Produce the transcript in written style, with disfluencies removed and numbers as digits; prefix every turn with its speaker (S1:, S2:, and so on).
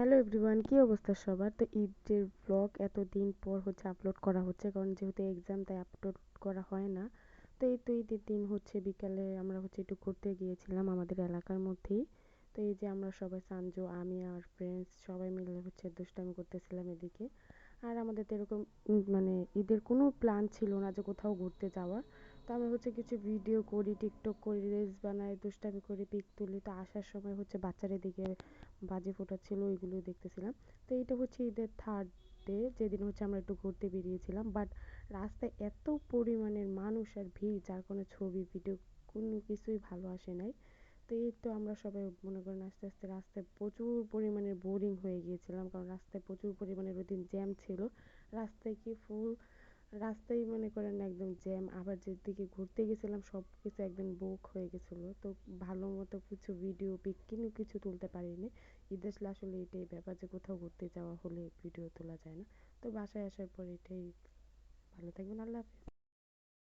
S1: Hello everyone, কি অবস্থা সবার? তো ঈদের ব্লগ এতদিন পর আপলোড করা হচ্ছে, কারণ যেহেতু এক্সাম তাই আপলোড করা হয় না। তো এই তো ঈদের দিন বিকালে আমরা একটু ঘুরতে গিয়েছিলাম আমাদের এলাকার মধ্যেই। তো এই যে আমরা সবাই সানজু, আমি আর ফ্রেন্ডস সবাই মিলে দুষ্টামি করতেছিলাম এদিকে। আর আমাদের তো এরকম মানে ঈদের কোনো প্ল্যান ছিল না যে কোথাও ঘুরতে যাওয়ার। তো আমরা কিছু ভিডিও করি, টিকটক করি, রিলস বানাই, দুষ্টামি করি, পিক তুলি। তো আসার সময় বাচ্চারা এদিকে বাজি ফোটাচ্ছিল, ওইগুলো দেখতেছিলাম। তো এইটা ঈদের থার্ড ডে, যেদিন আমরা একটু ঘুরতে বেরিয়েছিলাম। বাট রাস্তায় এত পরিমাণের মানুষ আর ভিড়, যার কোনো ছবি ভিডিও কোনো কিছুই ভালো আসে নাই। তো এই তো আমরা সবাই মনে করেন আস্তে আস্তে রাস্তায় প্রচুর পরিমাণে বোরিং হয়ে গিয়েছিলাম, কারণ রাস্তায় প্রচুর পরিমাণের ওইদিন জ্যাম ছিল। রাস্তায় কি ফুল রাস্তায় মনে করেন একদম জ্যাম। আবার যেদিকে ঘুরতে গেছিলাম সব কিছু একদম বুক হয়ে গেছিলো। তো ভালো মতো কিছু ভিডিও পিক কিছু তুলতে পারিনি। ঈদ আসলে আসলে এটাই ব্যাপার, যে কোথাও ঘুরতে যাওয়া হলে ভিডিও তোলা যায় না। তো বাসায় আসার পর এটাই। ভালো থাকবেন, আল্লাহ হাফেজ।